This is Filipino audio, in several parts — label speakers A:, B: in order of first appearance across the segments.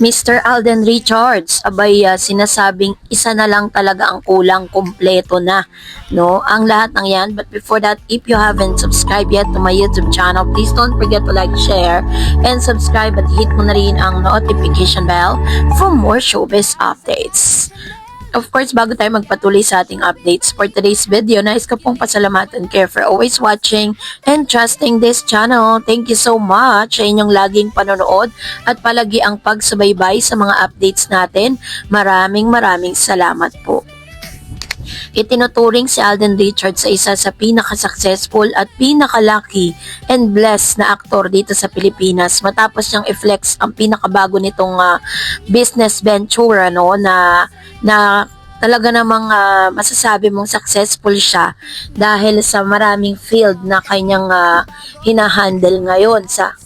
A: Mr. Alden Richards, abay sinasabing isa na lang talaga ang kulang, kumpleto na, no? Ang lahat ng yan. But before that, if you haven't subscribed yet to my YouTube channel, please don't forget to like, share, and subscribe at hit mo na rin ang notification bell for more showbiz updates. Of course, bago tayo magpatuloy sa ating updates for today's video, nais ko pong pasalamatan kayo for always watching and trusting this channel. Thank you so much sa inyong laging panonood at palagi ang pagsubaybay sa mga updates natin. Maraming salamat po. Itinuturing si Alden Richards sa isa sa pinaka-successful at pinaka-lucky and blessed na aktor dito sa Pilipinas matapos niyang i-flex ang pinakabago nitong business venture na talaga namang masasabi mong successful siya dahil sa maraming field na kanyang hinahandle ngayon sa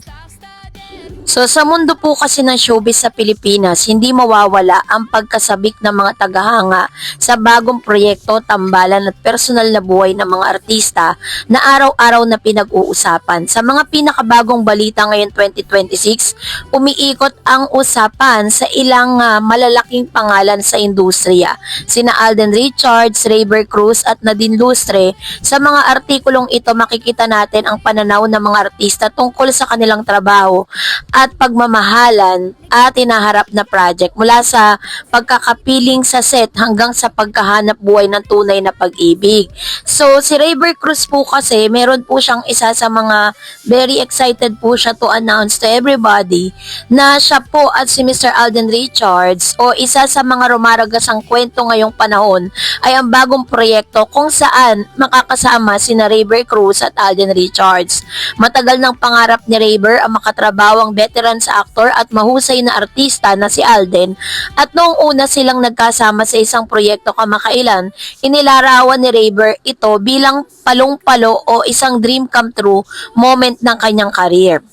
A: mundo po kasi ng showbiz sa Pilipinas, hindi mawawala ang pagkasabik ng mga tagahanga sa bagong proyekto, tambalan at personal na buhay ng mga artista na araw-araw na pinag-uusapan. Sa mga pinakabagong balita ngayon 2026, umiikot ang usapan sa ilang malalaking pangalan sa industriya. Sina Alden Richards, Rayber Cruz at Nadine Lustre. Sa mga artikulong ito makikita natin ang pananaw ng mga artista tungkol sa kanilang trabaho at pagmamahalan at hinaharap na project mula sa pagkakapiling sa set hanggang sa pagkahanap buhay ng tunay na pag-ibig. So si Rayber Cruz po kasi meron po siyang isa sa mga very excited po siya to announce to everybody na siya po at si Mr. Alden Richards o isa sa mga rumaragasang kwento ngayong panahon ay ang bagong proyekto kung saan makakasama sina Rayber Cruz at Alden Richards. Matagal ng pangarap ni Rayber ang makatrabaho ang veteran sa aktor at mahusay na artista na si Alden at noong una silang nagkasama sa isang proyekto kamakailan, inilarawan ni Rayber ito bilang palong-palo o isang dream come true moment ng kanyang career.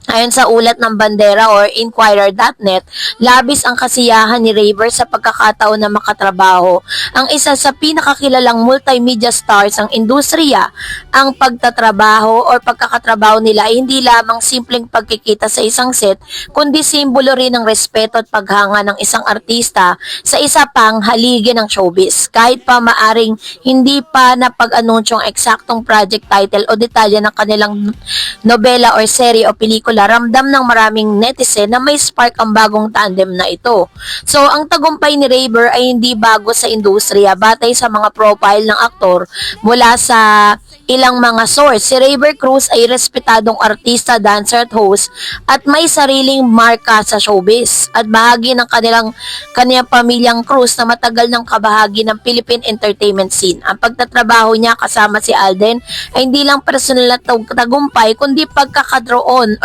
A: Ayon sa ulat ng Bandera or Inquirer.net, labis ang kasiyahan ni Rayber sa pagkakataon na makatrabaho ang isa sa pinakakilalang multimedia stars ng industriya. Ang pagtatrabaho or pagkakatrabaho nila ay hindi lamang simpleng pagkikita sa isang set, kundi simbolo rin ng respeto at paghanga ng isang artista sa isa pang haligi ng showbiz. Kahit pa maaring hindi pa napag-anunsyong eksaktong project title o detalye ng kanilang nobela or serye o pelikula, ramdam ng maraming netizen na may spark ang bagong tandem na ito. So, ang tagumpay ni Rayber ay hindi bago sa industriya batay sa mga profile ng aktor mula sa ilang mga source. Si Rayber Cruz ay respetadong artista, dancer at host at may sariling marka sa showbiz at bahagi ng kanyang pamilyang Cruz na matagal ng kabahagi ng Philippine entertainment scene. Ang pagtatrabaho niya kasama si Alden ay hindi lang personal na tagumpay kundi pagkakataon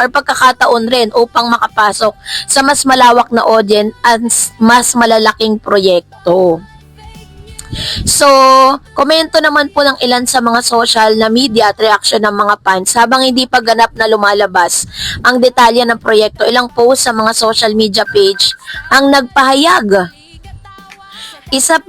A: rin upang makapasok sa mas malawak na audience at mas malalaking proyekto. So, komento naman po ng ilan sa mga social na media at reaction ng mga fans habang hindi pa ganap na lumalabas ang detalye ng proyekto. Ilang post sa mga social media page ang nagpahayag. Isa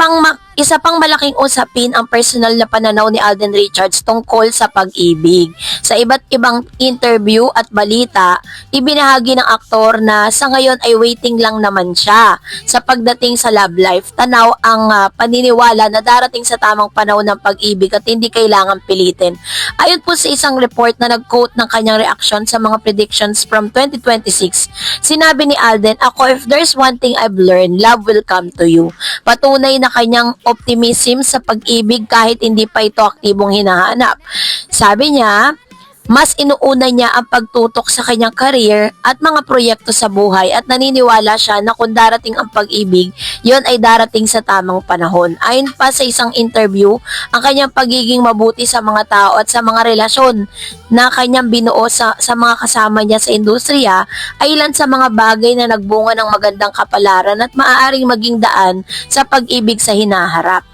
A: pang malaking usapin ang personal na pananaw ni Alden Richards tungkol sa pag-ibig. Sa iba't ibang interview at balita, ibinahagi ng aktor na sa ngayon ay waiting lang naman siya sa pagdating sa love life. Tanaw ang paniniwala na darating sa tamang panahon ng pag-ibig at hindi kailangan pilitin. Ayon po sa isang report na nag-quote ng kanyang reaksyon sa mga predictions from 2026, sinabi ni Alden, "Ako, if there's one thing I've learned, love will come to you." Patunay na kanyang optimism sa pag-ibig kahit hindi pa ito aktibong hinahanap. Sabi niya, mas inuuna niya ang pagtutok sa kanyang career at mga proyekto sa buhay at naniniwala siya na kung darating ang pag-ibig, yon ay darating sa tamang panahon. Ayon pa sa isang interview, ang kanyang pagiging mabuti sa mga tao at sa mga relasyon na kanyang binuo sa mga kasama niya sa industriya ay ilan sa mga bagay na nagbunga ng magandang kapalaran at maaaring maging daan sa pag-ibig sa hinaharap.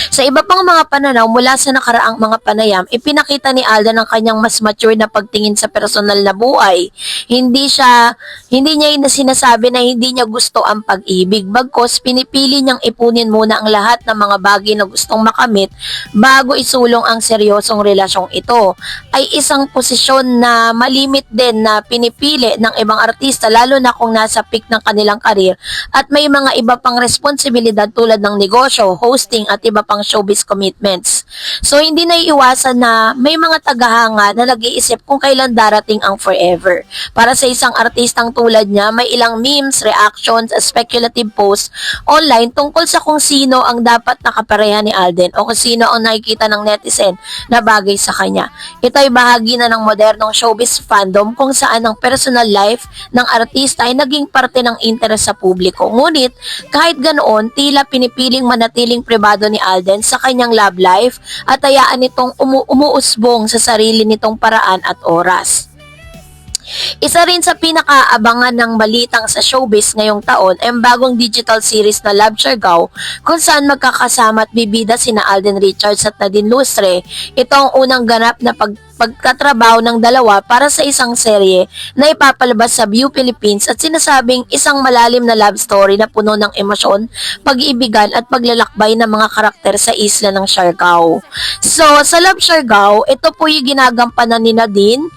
A: Sa iba pang mga pananaw mula sa nakaraang mga panayam, ipinakita ni Alden ang kanyang mas mature na pagtingin sa personal na buhay. Hindi niya sinasabi na hindi niya gusto ang pag-ibig, bagkos pinipili niyang ipunin muna ang lahat ng mga bagay na gustong makamit bago isulong ang seryosong relasyong ito. Ay isang posisyon na malimit din na pinipili ng ibang artista lalo na kung nasa peak ng kanilang karir at may mga iba pang responsibilidad tulad ng negosyo, hosting at iba pang showbiz commitments. So hindi naiiwasan na may mga tagahanga na nag-iisip kung kailan darating ang forever. Para sa isang artistang tulad niya, may ilang memes, reactions, speculative posts online tungkol sa kung sino ang dapat nakapareha ni Alden o kung sino ang nakikita ng netizen na bagay sa kanya. Ito ay bahagi na ng modernong showbiz fandom kung saan ang personal life ng artista ay naging parte ng interes sa publiko. Ngunit kahit ganoon, tila pinipiling manatiling pribado ni Alden sa kanyang love life at hayaan nitong umuusbong sa sarili nitong paraan at oras. Isa rin sa pinakaabangan ng balitang sa showbiz ngayong taon ay ang bagong digital series na Love Siargao kung saan magkakasama at bibida sina Alden Richards at Nadine Lustre. Ito ang unang ganap na pagkatrabaho ng dalawa para sa isang serye na ipapalabas sa View Philippines at sinasabing isang malalim na love story na puno ng emosyon, pag-iibigan at paglalakbay ng mga karakter sa isla ng Siargao. So, sa Love Siargao, ito po yung ginagampanan ni Nadine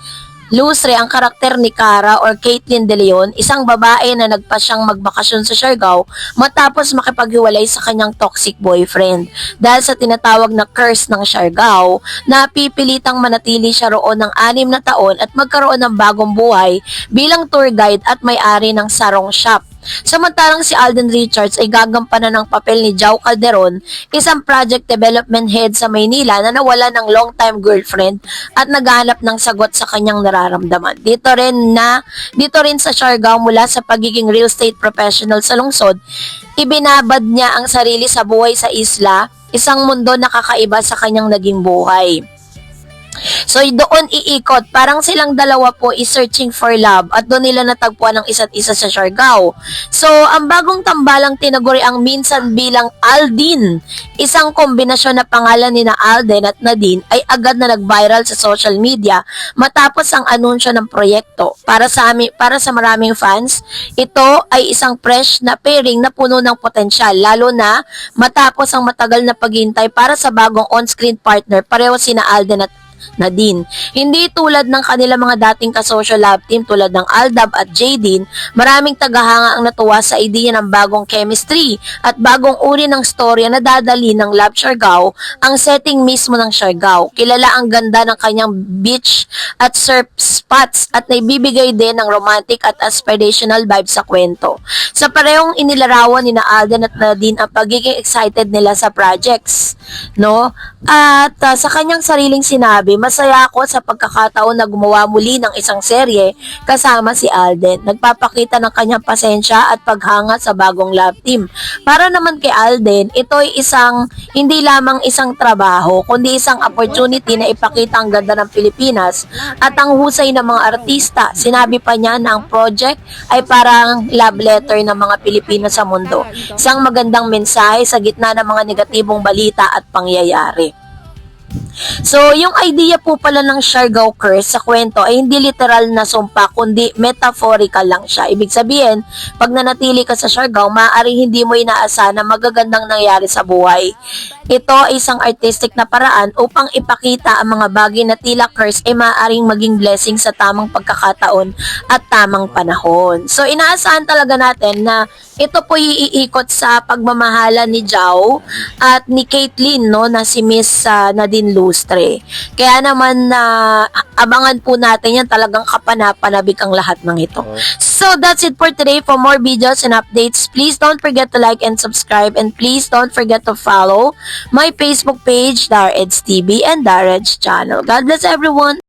A: Lustre ang karakter ni Cara or Caitlyn De Leon, isang babae na nagpasyang magbakasyon sa Siargao matapos makipaghiwalay sa kanyang toxic boyfriend. Dahil sa tinatawag na curse ng Siargao, napipilitang manatili siya roon ng 6 na taon at magkaroon ng bagong buhay bilang tour guide at may-ari ng sarong shop. Samantalang si Alden Richards ay gagampanan ng papel ni Jao Calderon, isang project development head sa Maynila na nawala ng long-time girlfriend at naghahanap ng sagot sa kanyang nararamdaman. Dito rin sa Siargao mula sa pagiging real estate professional sa lungsod, ibinabad niya ang sarili sa buhay sa isla, isang mundo na kakaiba sa kanyang naging buhay. So doon iikot, parang silang dalawa po is searching for love at doon nila natagpuan ang isa't isa sa Siargao. So ang bagong tambalang tinaguri ang minsan bilang Aldin, isang kombinasyon na pangalan ni na Alden at Nadine ay agad na nag-viral sa social media matapos ang anunsyo ng proyekto. Para sa maraming fans, ito ay isang fresh na pairing na puno ng potensyal lalo na matapos ang matagal na paghintay para sa bagong on-screen partner pareho sina Alden at Nadine. Hindi tulad ng kanila mga dating kasosyo love team tulad ng Aldab at Jadine, maraming tagahanga ang natuwa sa idea ng bagong chemistry at bagong uri ng storya na dadali ng Love Siargao, ang setting mismo ng Siargao. Kilala ang ganda ng kanyang beach at surf spots at naibibigay din ng romantic at aspirational vibe sa kwento. Sa parehong inilarawan ni na Alden at Nadine ang pagiging excited nila sa projects, no? At sa kanyang sariling sinabi, masaya ako sa pagkakataon na gumawa muli ng isang serye kasama si Alden. Nagpapakita ng kanyang pasensya at paghanga sa bagong love team. Para naman kay Alden, ito ay hindi lamang isang trabaho, kundi isang opportunity na ipakita ang ganda ng Pilipinas at ang husay ng mga artista. Sinabi pa niya na ang project ay parang love letter ng mga Pilipino sa mundo. Isang magandang mensahe sa gitna ng mga negatibong balita at pangyayari. So, yung idea po pala ng Siargao curse sa kwento ay hindi literal na sumpa, kundi metaphorical lang siya. Ibig sabihin, pag nanatili ka sa Siargao, maaaring hindi mo inaasahan na magagandang nangyari sa buhay. Ito ay isang artistic na paraan upang ipakita ang mga bagay na tila curse ay maaaring maging blessing sa tamang pagkakataon at tamang panahon. So, inaasahan talaga natin na ito po iikot sa pagmamahala ni Jao at ni Caitlyn, no, na si Miss Nadine Lustre. Kaya naman abangan po natin yan, talagang kapanapanabik ang lahat ng ito. So that's it for today. For more videos and updates, please don't forget to like and subscribe, and please don't forget to follow my Facebook page, Dareds TV and Dareds channel. God bless everyone.